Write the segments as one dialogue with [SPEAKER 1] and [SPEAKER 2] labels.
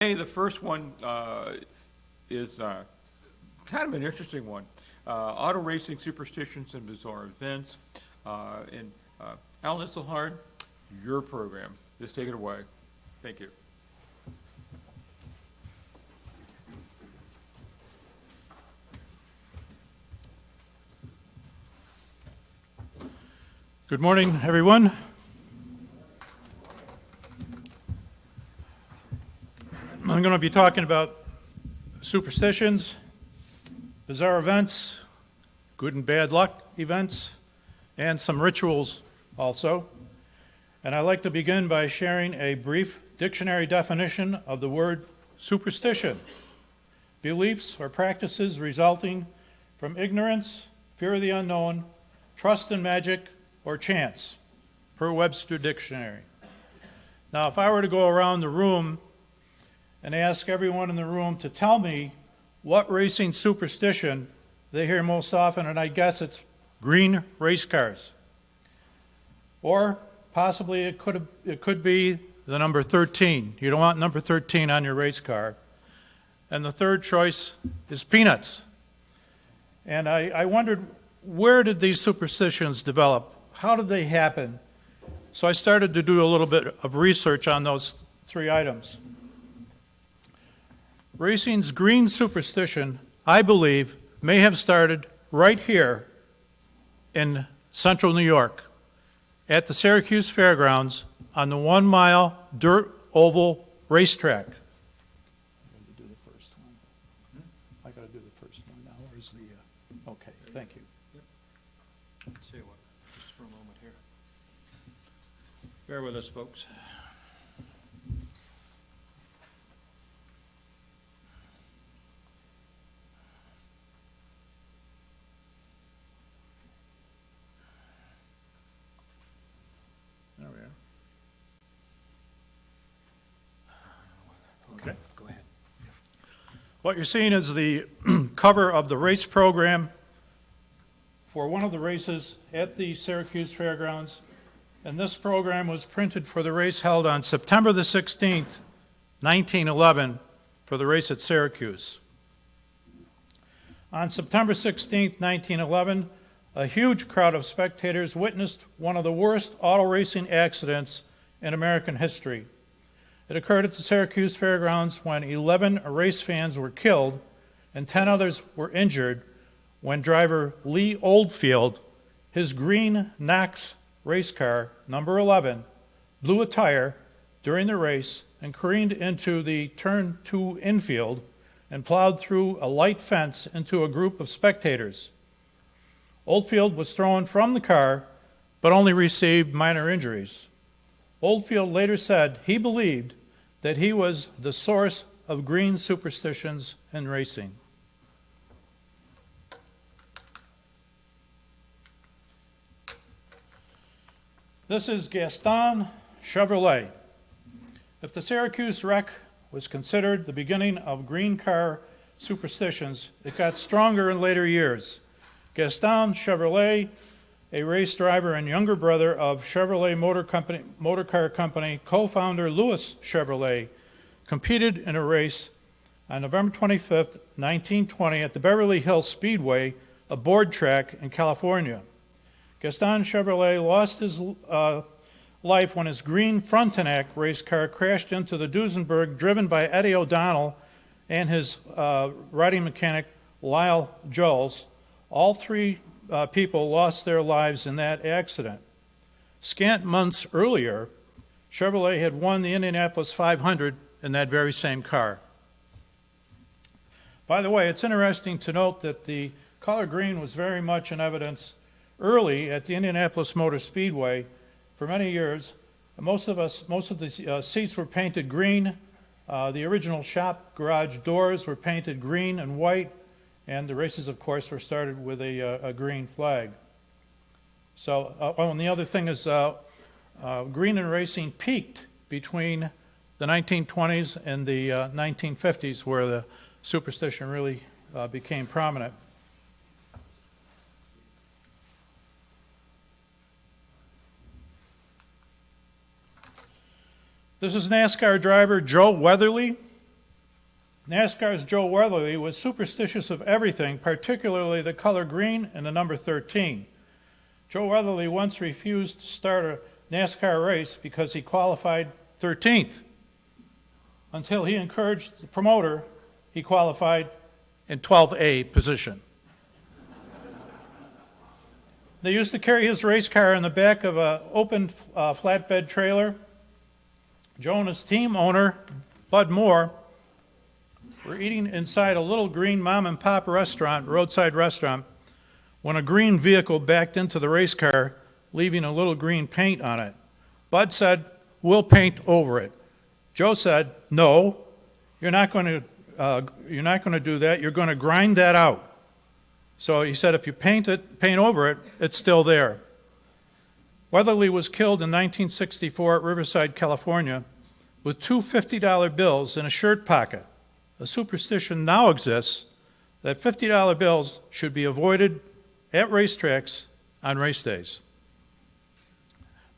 [SPEAKER 1] Hey, the first one is kind of an interesting one. Auto racing superstitions and bizarre events. And Alan Isselhard, your program. Just take it away. Thank you.
[SPEAKER 2] Good morning, everyone. I'm going to be talking about superstitions, bizarre events, good and bad luck events, and some rituals also. And I'd like to begin by sharing a brief dictionary definition of the word superstition: beliefs or practices resulting from ignorance, fear of the unknown, trust in magic, or chance, per Webster Dictionary. Now, if I were to go around the room and ask everyone in the room to tell me what racing superstition they hear most often, and I guess it's green race cars. Or possibly it could be the number 13. You don't want number 13 on your race car. And the third choice is peanuts. And I wondered, where did these superstitions develop? How did they happen? So I started to do a little bit of research on those three items. Racing's green superstition, I believe, may have started right here in central New York at the Syracuse Fairgrounds on the 1 mile dirt oval racetrack. I'm going to do the first one. I got to do the first one now. Where's the, okay, thank you.
[SPEAKER 1] Yep. Tell you what, just for a moment here. Bear with us, folks. There we are. Okay.
[SPEAKER 3] Go ahead.
[SPEAKER 2] What you're seeing is the cover of the race program for one of the races at the Syracuse Fairgrounds. And this program was printed for the race held on September the 16th, 1911, for the race at Syracuse. On September 16th, 1911, a huge crowd of spectators witnessed one of the worst auto racing accidents in American history. It occurred at the Syracuse Fairgrounds when 11 race fans were killed and 10 others were injured when driver Lee Oldfield, his green Knox race car, number 11, blew a tire during the race and careened into the turn 2 infield and plowed through a light fence into a group of spectators. Oldfield was thrown from the car, but only received minor injuries. Oldfield later said he believed that he was the source of green superstitions in racing. This is Gaston Chevrolet. If the Syracuse wreck was considered the beginning of green car superstitions, it got stronger in later years. Gaston Chevrolet, a race driver and younger brother of Chevrolet Motor Car Company co-founder Louis Chevrolet, competed in a race on November 25th, 1920 at the Beverly Hills Speedway, a board track in California. Gaston Chevrolet lost his life when his green Frontenac race car crashed into the Duesenberg driven by Eddie O'Donnell and his riding mechanic Lyle Joles. All three people lost their lives in that accident. Scant months earlier, Chevrolet had won the Indianapolis 500 in that very same car. By the way, it's interesting to note that the color green was very much in evidence early at the Indianapolis Motor Speedway for many years. Most of the seats were painted green. The original shop garage doors were painted green and white. And the races, of course, were started with a green flag. So, and the other thing is green and racing peaked between the 1920s and the 1950s, where the superstition really became prominent. This is NASCAR driver Joe Weatherly. NASCAR's Joe Weatherly was superstitious of everything, particularly the color green and the number 13. Joe Weatherly once refused to start a NASCAR race because he qualified 13th, until he encouraged the promoter. He qualified in 12A position. They used to carry his race car in the back of an open flatbed trailer. Joe and his team owner, Bud Moore, were eating inside a little green mom-and-pop restaurant, roadside restaurant, when a green vehicle backed into the race car, leaving a little green paint on it. Bud said, "We'll paint over it." Joe said, "No, you're not going to do that. You're going to grind that out." So he said, if you paint over it, it's still there. Weatherly was killed in 1964 at Riverside, California, with two $50 bills in a shirt pocket. A superstition now exists that $50 bills should be avoided at racetracks on race days.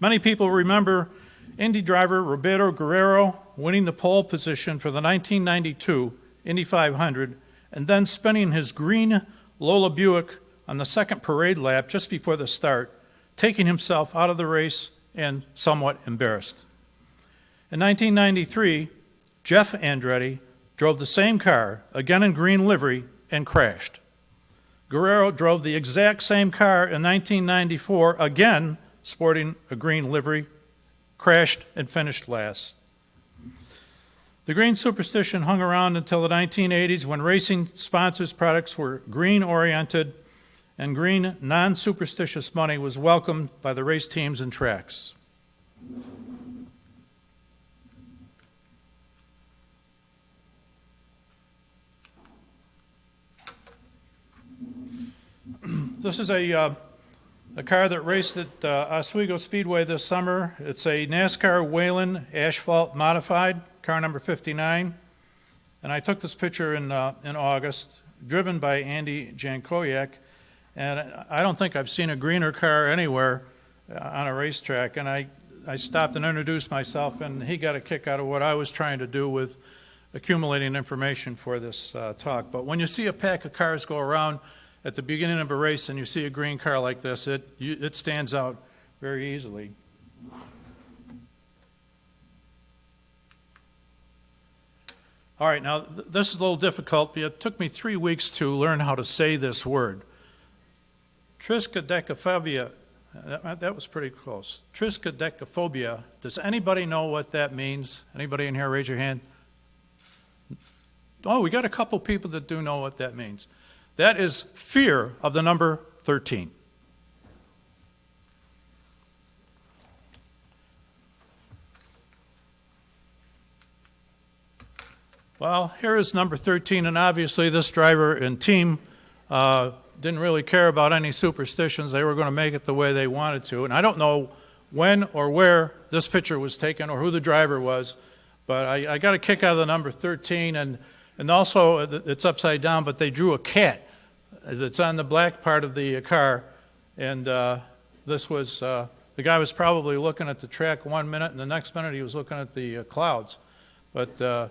[SPEAKER 2] Many people remember Indy driver Roberto Guerrero winning the pole position for the 1992 Indy 500 and then spinning his green Lola Buick on the second parade lap just before the start, taking himself out of the race and somewhat embarrassed. In 1993, Jeff Andretti drove the same car, again in green livery, and crashed. Guerrero drove the exact same car in 1994, again sporting a green livery, crashed and finished last. The green superstition hung around until the 1980s when racing sponsors' products were green-oriented and green non-superstitious money was welcomed by the race teams and tracks. This is a car that raced at Oswego Speedway this summer. It's a NASCAR Whelen Asphalt Modified, car number 59. And I took this picture in August, driven by Andy Jankowiak. And I don't think I've seen a greener car anywhere on a racetrack. And I stopped and introduced myself, and he got a kick out of what I was trying to do with accumulating information for this talk. But when you see a pack of cars go around at the beginning of a race and you see a green car like this, it stands out very easily. All right, now this is a little difficult. It took me 3 weeks to learn how to say this word. Triskaidekaphobia, that was pretty close. Triskaidekaphobia, does anybody know what that means? Anybody in here, raise your hand. Oh, we got a couple people that do know what that means. That is fear of the number 13. Well, here is number 13, and obviously this driver and team didn't really care about any superstitions. They were going to make it the way they wanted to. And I don't know when or where this picture was taken or who the driver was, but I got a kick out of the number 13, and also it's upside down, but they drew a cat that's on the black part of the car, and this was, the guy was probably looking at the track 1 minute, and the next minute he was looking at the clouds. But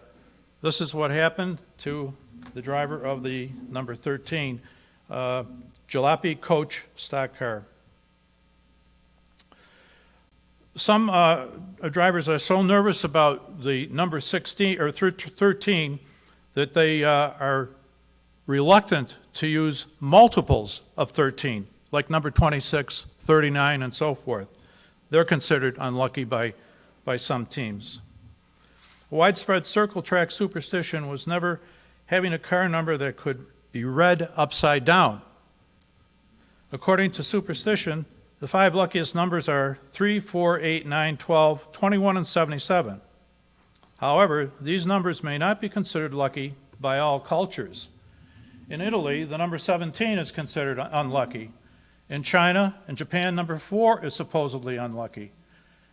[SPEAKER 2] this is what happened to the driver of the number 13 Jalopy Coach stock car. Some drivers are so nervous about the number 16 or 13 that they are reluctant to use multiples of 13, like number 26, 39, and so forth. They're considered unlucky by some teams. A widespread circle track superstition was never having a car number that could be read upside down. According to superstition, the 5 luckiest numbers are 3, 4, 8, 9, 12, 21, and 77. However, these numbers may not be considered lucky by all cultures. In Italy, the number 17 is considered unlucky. In China and Japan, number 4 is supposedly unlucky.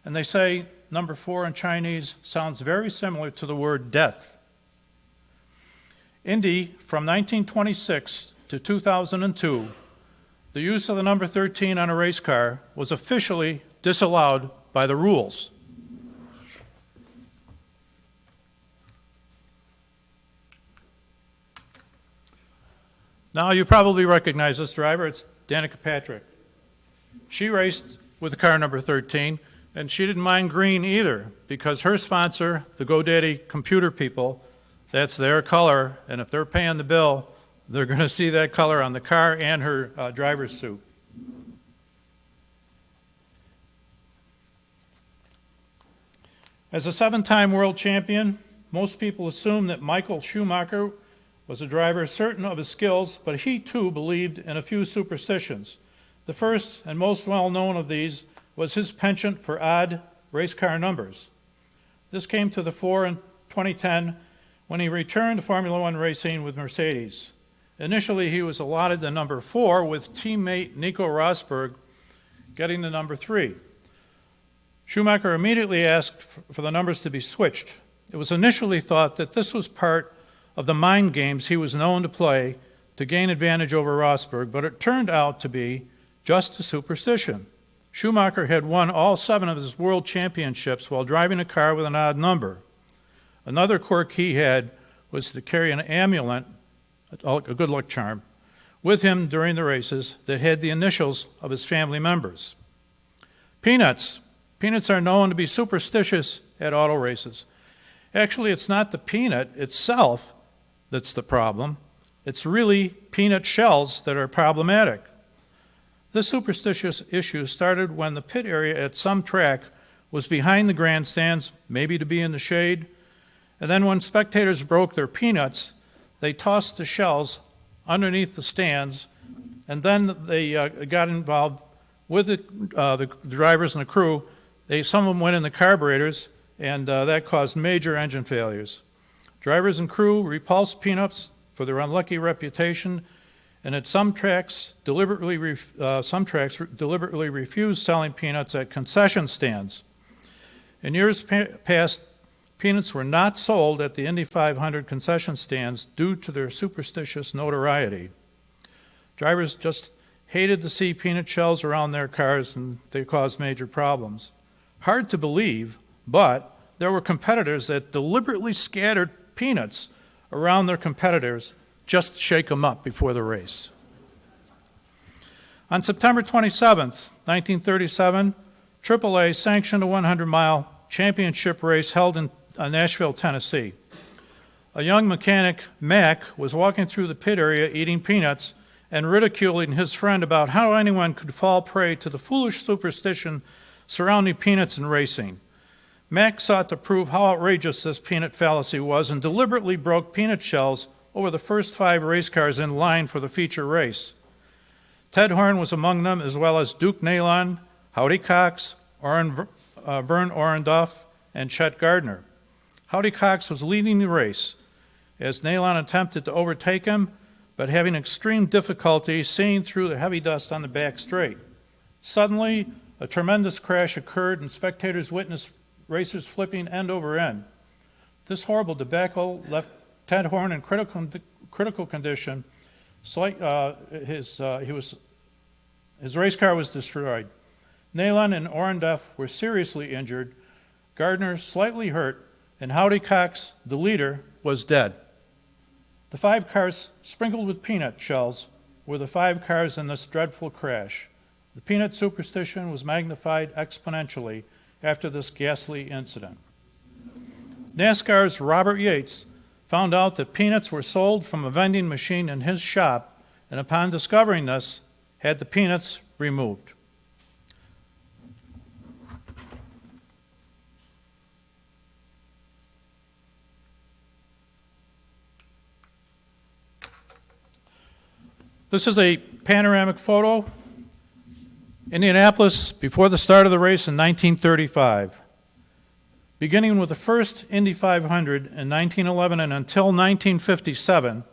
[SPEAKER 2] And they say number 4 in Chinese sounds very similar to the word death. Indy, from 1926 to 2002, the use of the number 13 on a race car was officially disallowed by the rules. Now, you probably recognize this driver. It's Danica Patrick. She raced with the car number 13, and she didn't mind green either, because her sponsor, the GoDaddy computer people, that's their color, and if they're paying the bill, they're going to see that color on the car and her driver's suit. As a 7-time world champion, most people assume that Michael Schumacher was a driver certain of his skills, but he too believed in a few superstitions. The first and most well-known of these was his penchant for odd race car numbers. This came to the fore in 2010 when he returned to Formula One racing with Mercedes. Initially, he was allotted the number 4, with teammate Nico Rosberg getting the number 3. Schumacher immediately asked for the numbers to be switched. It was initially thought that this was part of the mind games he was known to play to gain advantage over Rosberg, but it turned out to be just a superstition. Schumacher had won all 7 of his world championships while driving a car with an odd number. Another quirk he had was to carry an amulet, a good luck charm, with him during the races that had the initials of his family members. Peanuts. Peanuts are known to be superstitious at auto races. Actually, it's not the peanut itself that's the problem. It's really peanut shells that are problematic. This superstitious issue started when the pit area at some track was behind the grandstands, maybe to be in the shade, and then when spectators broke their peanuts, they tossed the shells underneath the stands, and then they got involved with the drivers and the crew. Some of them went in the carburetors, and that caused major engine failures. Drivers and crew repulsed peanuts for their unlucky reputation, and at some tracks deliberately refused selling peanuts at concession stands. In years past, peanuts were not sold at the Indy 500 concession stands due to their superstitious notoriety. Drivers just hated to see peanut shells around their cars, and they caused major problems. Hard to believe, but there were competitors that deliberately scattered peanuts around their competitors just to shake them up before the race. On September 27th, 1937, AAA sanctioned a 100-mile championship race held in Nashville, Tennessee. A young mechanic, Mac, was walking through the pit area eating peanuts and ridiculing his friend about how anyone could fall prey to the foolish superstition surrounding peanuts in racing. Mac sought to prove how outrageous this peanut fallacy was and deliberately broke peanut shells over the first 5 race cars in line for the feature race. Ted Horn was among them, as well as Duke Nalon, Howdy Cox, Vern Orendorff, and Chet Gardner. Howdy Cox was leading the race as Nalon attempted to overtake him, but having extreme difficulty seeing through the heavy dust on the back straight. Suddenly, a tremendous crash occurred and spectators witnessed racers flipping end over end. This horrible debacle left Ted Horn in critical condition. His race car was destroyed. Nalon and Orendorff were seriously injured, Gardner slightly hurt, and Howdy Cox, the leader, was dead. The 5 cars sprinkled with peanut shells were the 5 cars in this dreadful crash. The peanut superstition was magnified exponentially after this ghastly incident. NASCAR's Robert Yates found out that peanuts were sold from a vending machine in his shop, and upon discovering this, had the peanuts removed. This is a panoramic photo. Indianapolis, before the start of the race in 1935. Beginning with the first Indy 500 in 1911 and until 1957,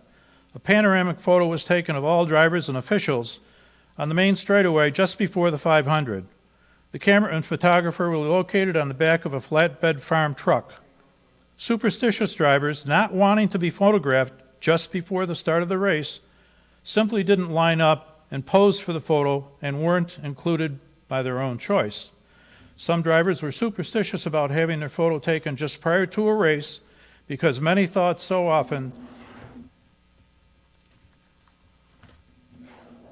[SPEAKER 2] a panoramic photo was taken of all drivers and officials on the main straightaway just before the 500. The camera and photographer were located on the back of a flatbed farm truck. Superstitious drivers, not wanting to be photographed just before the start of the race, simply didn't line up and posed for the photo and weren't included by their own choice. Some drivers were superstitious about having their photo taken just prior to a race because many thought so often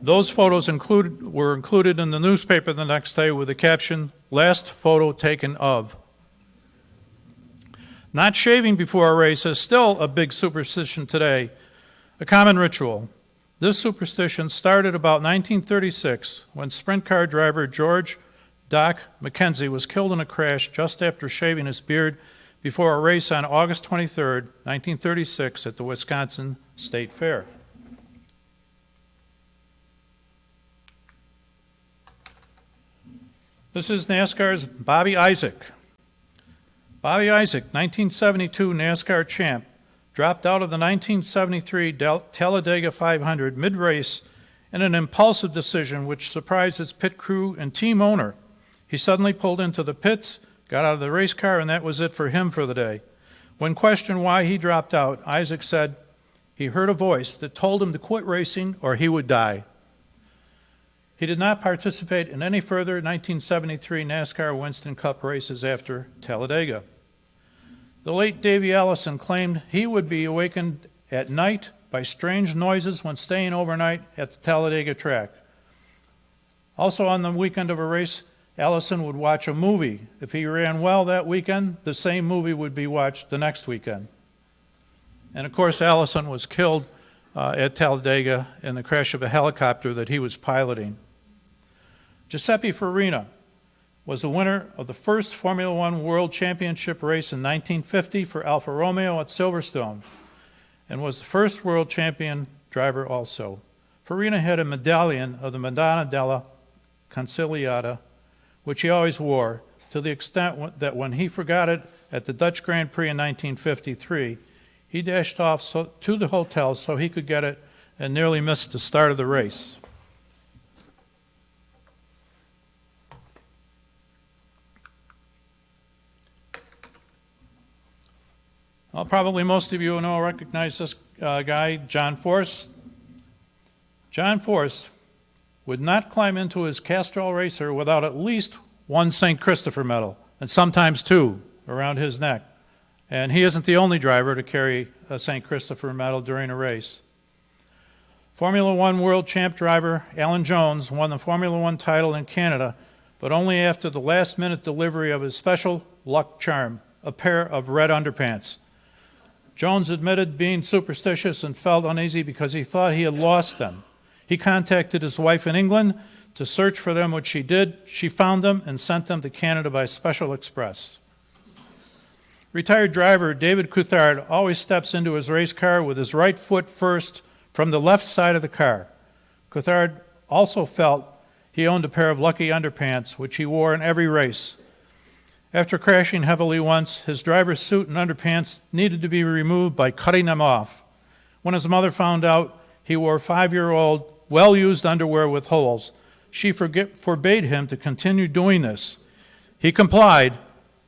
[SPEAKER 2] Those photos were included in the newspaper the next day with the caption, "Last photo taken of." Not shaving before a race is still a big superstition today, a common ritual. This superstition started about 1936 when sprint car driver George "Doc" McKenzie was killed in a crash just after shaving his beard before a race on August 23, 1936 at the Wisconsin State Fair. This is NASCAR's Bobby Isaac. Bobby Isaac, 1972 NASCAR champ, dropped out of the 1973 Talladega 500 mid-race in an impulsive decision which surprised his pit crew and team owner. He suddenly pulled into the pits, got out of the race car, and that was it for him for the day. When questioned why he dropped out, Isaac said he heard a voice that told him to quit racing or he would die. He did not participate in any further 1973 NASCAR Winston Cup races after Talladega. The late Davey Allison claimed he would be awakened at night by strange noises when staying overnight at the Talladega track. Also on the weekend of a race, Allison would watch a movie. If he ran well that weekend, the same movie would be watched the next weekend. And of course, Allison was killed at Talladega in the crash of a helicopter that he was piloting. Giuseppe Farina was the winner of the first Formula One World Championship race in 1950 for Alfa Romeo at Silverstone, and was the first world champion driver also. Farina had a medallion of the Madonna della Consigliata, which he always wore, to the extent that when he forgot it at the Dutch Grand Prix in 1953, he dashed off to the hotel so he could get it and nearly missed the start of the race. Well, probably most of you recognize this guy, John Force. John Force would not climb into his Castrol Racer without at least one St. Christopher medal, and sometimes two, around his neck. And he isn't the only driver to carry a St. Christopher medal during a race. Formula One world champ driver Alan Jones won the Formula One title in Canada, but only after the last-minute delivery of his special luck charm, a pair of red underpants. Jones admitted being superstitious and felt uneasy because he thought he had lost them. He contacted his wife in England to search for them, which she did. She found them and sent them to Canada by special express. Retired driver David Coulthard always steps into his race car with his right foot first from the left side of the car. Coulthard also felt he owned a pair of lucky underpants, which he wore in every race. After crashing heavily once, his driver's suit and underpants needed to be removed by cutting them off. When his mother found out he wore 5-year-old, well-used underwear with holes, she forbade him to continue doing this. He complied,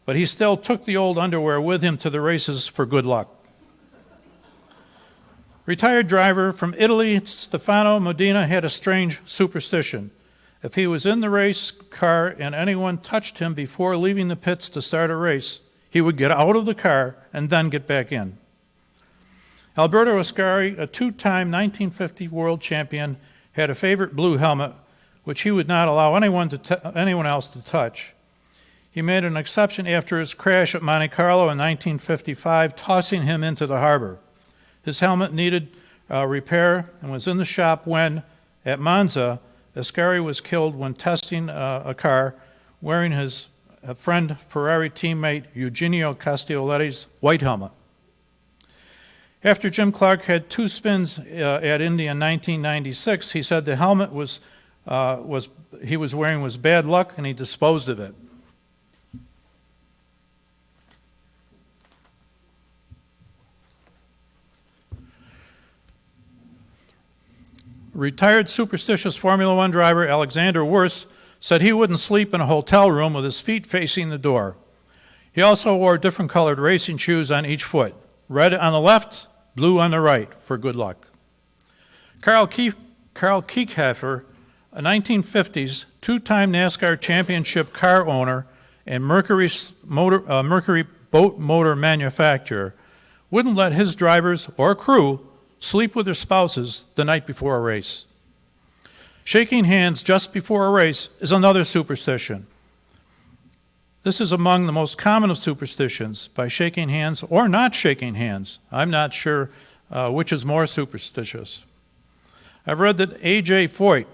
[SPEAKER 2] but he still took the old underwear with him to the races for good luck. Retired driver from Italy, Stefano Modena, had a strange superstition. If he was in the race car and anyone touched him before leaving the pits to start a race, he would get out of the car and then get back in. Alberto Ascari, a two-time 1950 world champion, had a favorite blue helmet, which he would not allow anyone else to touch. He made an exception after his crash at Monte Carlo in 1955, tossing him into the harbor. His helmet needed repair and was in the shop when, at Monza, Ascari was killed when testing a car wearing his friend Ferrari teammate Eugenio Castelletti's white helmet. After Jim Clark had 2 spins at Indy in 1996, he said the helmet he was wearing was bad luck, and he disposed of it. Retired superstitious Formula One driver Alexander Wurst said he wouldn't sleep in a hotel room with his feet facing the door. He also wore different colored racing shoes on each foot, red on the left, blue on the right, for good luck. Carl Kiekhaefer, a 1950s two-time NASCAR championship car owner and Mercury boat motor manufacturer, wouldn't let his drivers or crew sleep with their spouses the night before a race. Shaking hands just before a race is another superstition. This is among the most common of superstitions, by shaking hands or not shaking hands. I'm not sure which is more superstitious. I've read that A.J. Foyt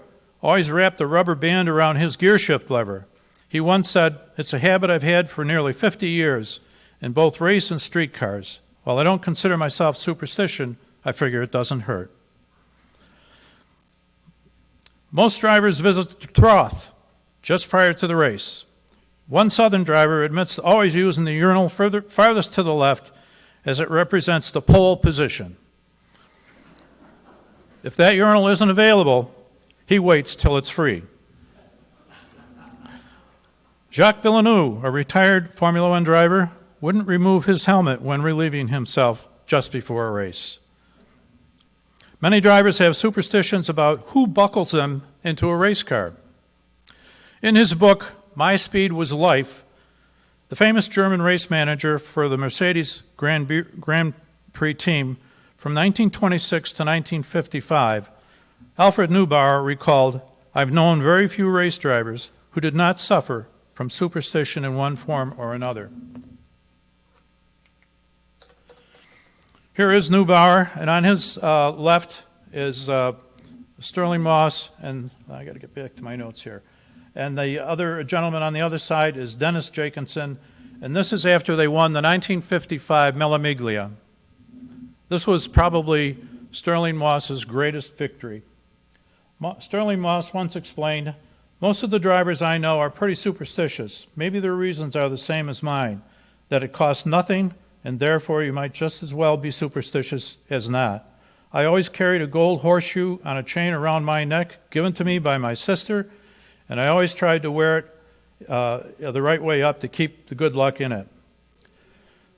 [SPEAKER 2] always wrapped a rubber band around his gear shift lever. He once said, "It's a habit I've had for nearly 50 years in both race and street cars. While I don't consider myself superstition, I figure it doesn't hurt." Most drivers visit the trough just prior to the race. One Southern driver admits to always using the urinal farthest to the left, as it represents the pole position. If that urinal isn't available, he waits till it's free. Jacques Villeneuve, a retired Formula One driver, wouldn't remove his helmet when relieving himself just before a race. Many drivers have superstitions about who buckles them into a race car. In his book, My Speed Was Life, the famous German race manager for the Mercedes Grand Prix team from 1926 to 1955, Alfred Neubauer recalled, "I've known very few race drivers who did not suffer from superstition in one form or another." Here is Neubauer, and on his left is Sterling Moss, and I got to get back to my notes here. And the other gentleman on the other side is Dennis Jacobsen, and this is after they won the 1955 Mille Miglia. This was probably Sterling Moss's greatest victory. Sterling Moss once explained, "Most of the drivers I know are pretty superstitious. Maybe their reasons are the same as mine, that it costs nothing, and therefore you might just as well be superstitious as not. I always carried a gold horseshoe on a chain around my neck, given to me by my sister, and I always tried to wear it the right way up to keep the good luck in it."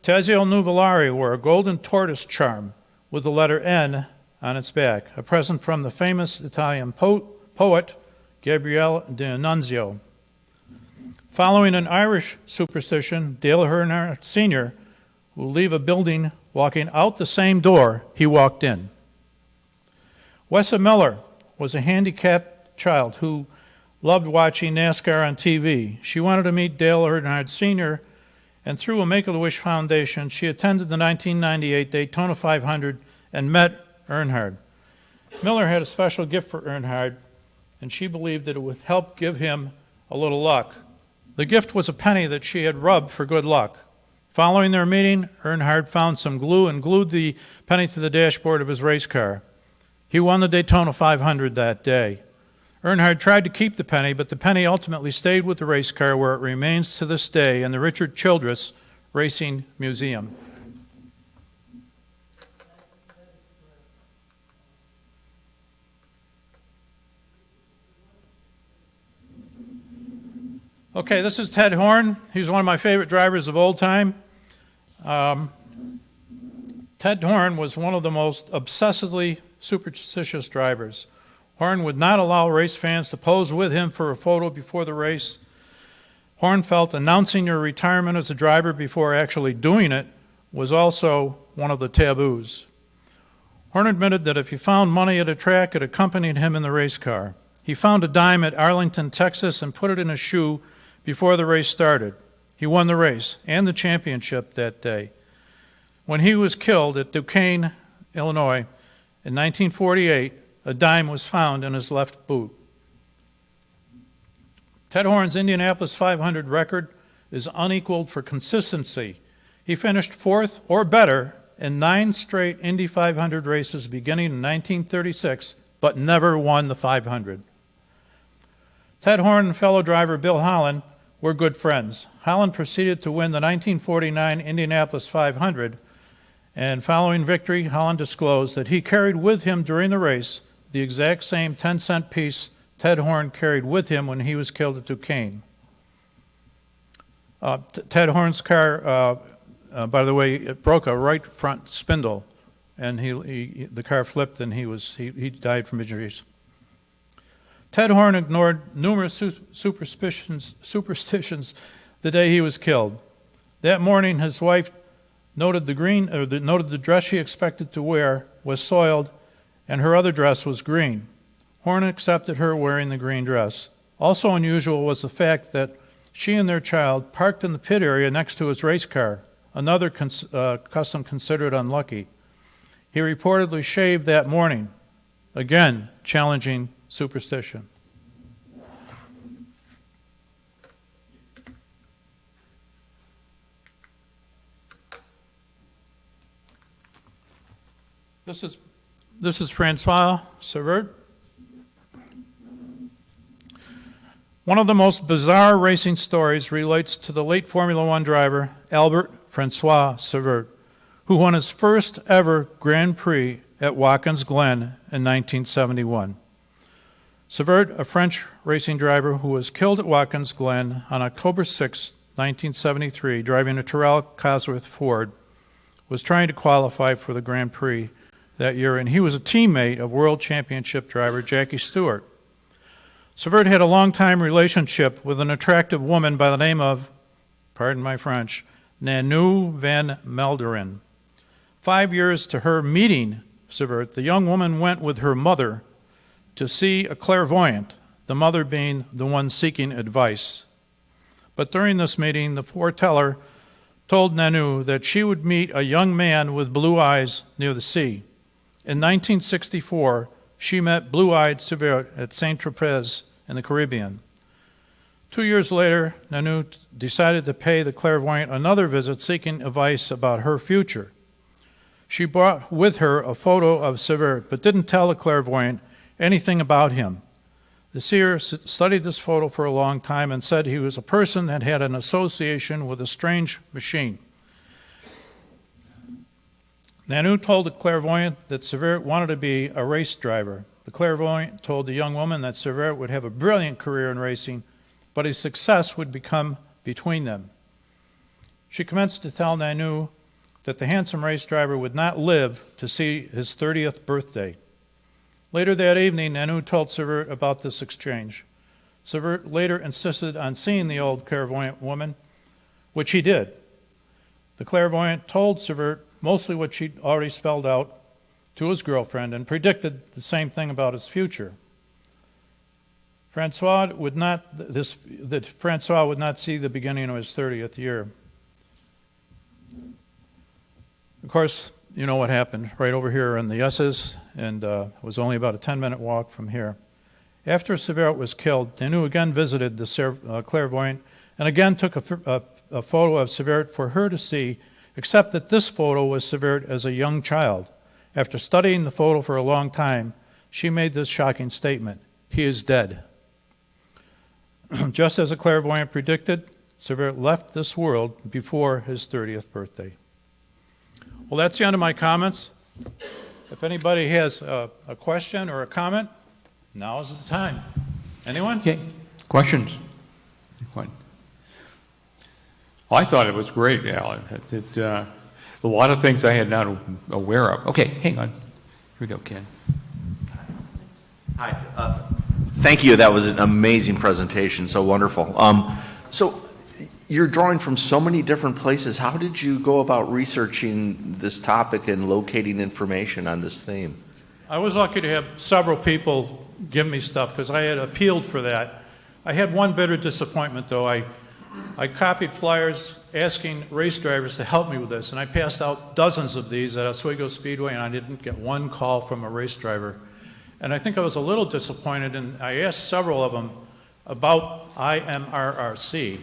[SPEAKER 2] Tazio Nuvolari wore a golden tortoise charm with the letter N on its back, a present from the famous Italian poet Gabriele D'Annunzio. Following an Irish superstition, Dale Earnhardt Sr. will leave a building walking out the same door he walked in. Wessa Miller was a handicapped child who loved watching NASCAR on TV. She wanted to meet Dale Earnhardt Sr., and through a Make-A-Wish Foundation, she attended the 1998 Daytona 500 and met Earnhardt. Miller had a special gift for Earnhardt, and she believed that it would help give him a little luck. The gift was a penny that she had rubbed for good luck. Following their meeting, Earnhardt found some glue and glued the penny to the dashboard of his race car. He won the Daytona 500 that day. Earnhardt tried to keep the penny, but the penny ultimately stayed with the race car, where it remains to this day in the Richard Childress Racing Museum. Okay, this is Ted Horn. He's one of my favorite drivers of old time. Ted Horn was one of the most obsessively superstitious drivers. Horn would not allow race fans to pose with him for a photo before the race. Horn felt announcing your retirement as a driver before actually doing it was also one of the taboos. Horn admitted that if he found money at a track, it accompanied him in the race car. He found a dime at Arlington, Texas, and put it in a shoe before the race started. He won the race and the championship that day. When he was killed at Duquesne, Illinois, in 1948, a dime was found in his left boot. Ted Horn's Indianapolis 500 record is unequaled for consistency. He finished fourth or better in 9 straight Indy 500 races beginning in 1936, but never won the 500. Ted Horn and fellow driver Bill Holland were good friends. Holland proceeded to win the 1949 Indianapolis 500, and following victory, Holland disclosed that he carried with him during the race the exact same 10-cent piece Ted Horn carried with him when he was killed at Duquesne. Ted Horn's car, by the way, it broke a right front spindle, and the car flipped, and he died from injuries. Ted Horn ignored numerous superstitions the day he was killed. That morning, his wife noted the dress she expected to wear was soiled, and her other dress was green. Horn accepted her wearing the green dress. Also unusual was the fact that she and their child parked in the pit area next to his race car, another custom considered unlucky. He reportedly shaved that morning, again challenging superstition. This is Francois Severt. One of the most bizarre racing stories relates to the late Formula One driver, Albert Francois Severt, who won his first ever Grand Prix at Watkins Glen in 1971. Severt, a French racing driver who was killed at Watkins Glen on October 6, 1973, driving a Tyrrell Cosworth Ford, was trying to qualify for the Grand Prix that year, and he was a teammate of World Championship driver Jackie Stewart. Severt had a long-time relationship with an attractive woman by the name of, pardon my French, Nanou van Melderen. 5 years to her meeting Severt, the young woman went with her mother to see a clairvoyant, the mother being the one seeking advice. But during this meeting, the foreteller told Nanou that she would meet a young man with blue eyes near the sea. In 1964, she met blue-eyed Severt at Saint-Tropez in the Caribbean. 2 years later, Nanou decided to pay the clairvoyant another visit seeking advice about her future. She brought with her a photo of Severt, but didn't tell the clairvoyant anything about him. The seer studied this photo for a long time and said he was a person that had an association with a strange machine. Nanou told the clairvoyant that Severt wanted to be a race driver. The clairvoyant told the young woman that Severt would have a brilliant career in racing, but his success would become between them. She commenced to tell Nanou that the handsome race driver would not live to see his 30th birthday. Later that evening, Nanou told Severt about this exchange. Severt later insisted on seeing the old clairvoyant woman, which he did. The clairvoyant told Severt mostly what she'd already spelled out to his girlfriend and predicted the same thing about his future. Francois would not see the beginning of his 30th year. Of course, you know what happened right over here in the S's, and it was only about a 10-minute walk from here. After Severt was killed, Nanou again visited the clairvoyant and again took a photo of Severt for her to see, except that this photo was Severt as a young child. After studying the photo for a long time, she made this shocking statement: "He is dead." Just as a clairvoyant predicted, Severt left this world before his 30th birthday. Well, that's the end of my comments. If anybody has a question or a comment, now is the time. Anyone?
[SPEAKER 1] Okay, questions? What? Well, I thought it was great, Alan. A lot of things I had not aware of. Okay, hang on. Here we go, Ken.
[SPEAKER 3] Hi. Thank you. That was an amazing presentation. So wonderful. So you're drawing from so many different places. How did you go about researching this topic and locating information on this theme?
[SPEAKER 2] I was lucky to have several people give me stuff because I had appealed for that. I had one bitter disappointment, though. I copied flyers asking race drivers to help me with this, and I passed out dozens of these at Oswego Speedway, and I didn't get one call from a race driver. And I think I was a little disappointed, and I asked several of them about IMRRC,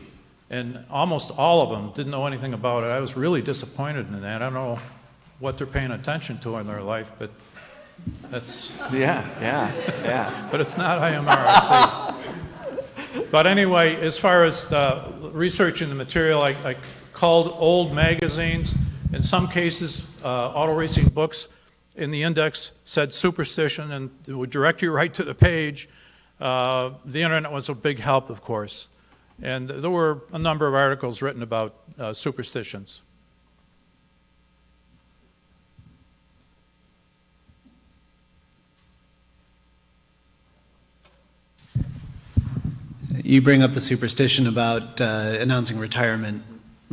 [SPEAKER 2] and almost all of them didn't know anything about it. I was really disappointed in that. I don't know what they're paying attention to in their life, but that's...
[SPEAKER 3] Yeah.
[SPEAKER 2] But it's not IMRRC. But anyway, as far as researching the material, I called old magazines. In some cases, auto racing books in the index said superstition, and it would direct you right to the page. The internet was a big help, of course. And there were a number of articles written about superstitions.
[SPEAKER 4] You bring up the superstition about announcing retirement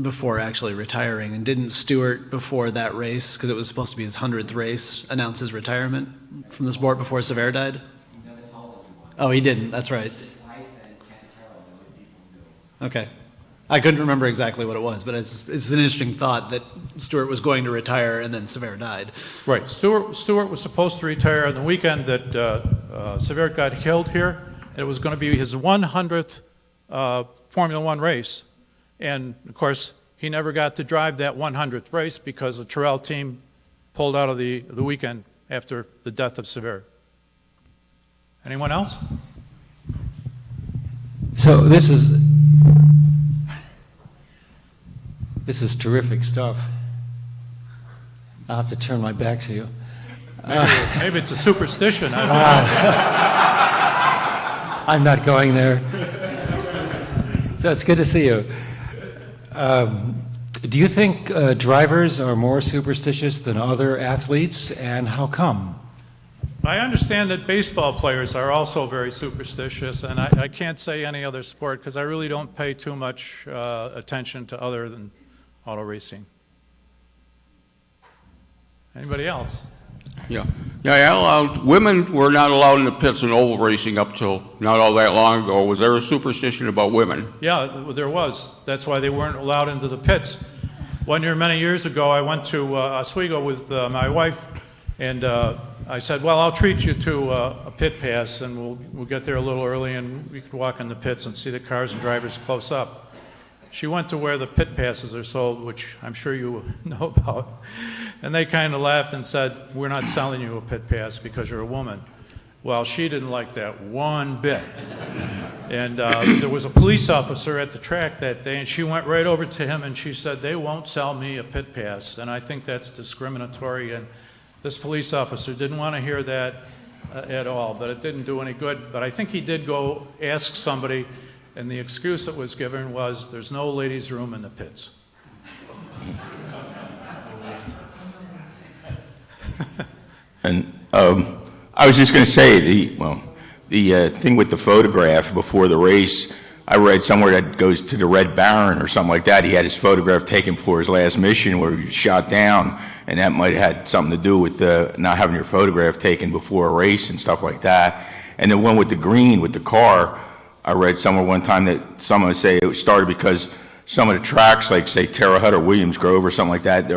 [SPEAKER 4] before actually retiring, and didn't Stewart, before that race, because it was supposed to be his 100th race, announce his retirement from the sport before Severt died? Oh, he didn't, that's right. Okay. I couldn't remember exactly what it was, but it's an interesting thought that Stewart was going to retire and then Sever died.
[SPEAKER 2] Right. Stewart was supposed to retire on the weekend that Sever got killed here. It was going to be his 100th Formula One race. And, of course, he never got to drive that 100th race because the Terrell team pulled out of the weekend after the death of Sever. Anyone else?
[SPEAKER 5] So this is terrific stuff. I'll have to turn my back to you.
[SPEAKER 2] Maybe it's a superstition. I don't know.
[SPEAKER 5] I'm not going there. So it's good to see you. Do you think drivers are more superstitious than other athletes, and how come?
[SPEAKER 2] I understand that baseball players are also very superstitious, and I can't say any other sport because I really don't pay too much attention to other than auto racing. Anybody else?
[SPEAKER 6] Yeah, women were not allowed in the pits in oval racing up till not all that long ago. Was there a superstition about women?
[SPEAKER 2] Yeah, there was. That's why they weren't allowed into the pits. One year, many years ago, I went to Oswego with my wife, and I said, well, I'll treat you to a pit pass, and we'll get there a little early, and we could walk in the pits and see the cars and drivers close up. She went to where the pit passes are sold, which I'm sure you know about, and they kind of laughed and said, we're not selling you a pit pass because you're a woman. Well, she didn't like that one bit. And there was a police officer at the track that day, and she went right over to him and she said, they won't sell me a pit pass, and I think that's discriminatory. And this police officer didn't want to hear that at all, but it didn't do any good. But I think he did go ask somebody, and the excuse that was given was, there's no ladies' room in the pits.
[SPEAKER 7] And I was just going to say, the thing with the photograph before the race, I read somewhere that goes to the Red Baron or something like that. He had his photograph taken for his last mission where he was shot down, and that might have had something to do with not having your photograph taken before a race and stuff like that. And the one with the green, with the car, I read somewhere one time that someone say it started because some of the tracks, like say Terre Haute or Williams Grove or something like that,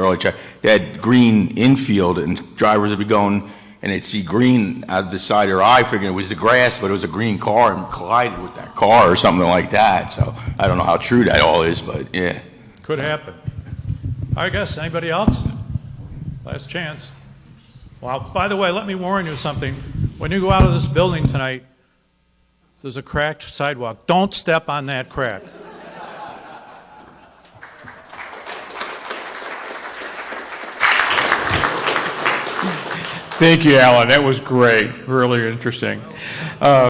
[SPEAKER 7] they had green infield, and drivers would be going and they'd see green out of the side of their eye, figuring it was the grass, but it was a green car and collided with that car or something like that. So I don't know how true that all is, but yeah.
[SPEAKER 2] Could happen. I guess, anybody else? Last chance. Well, by the way, let me warn you something. When you go out of this building tonight, there's a cracked sidewalk. Don't step on that crack.
[SPEAKER 1] Thank you, Alan. That was great. Really interesting.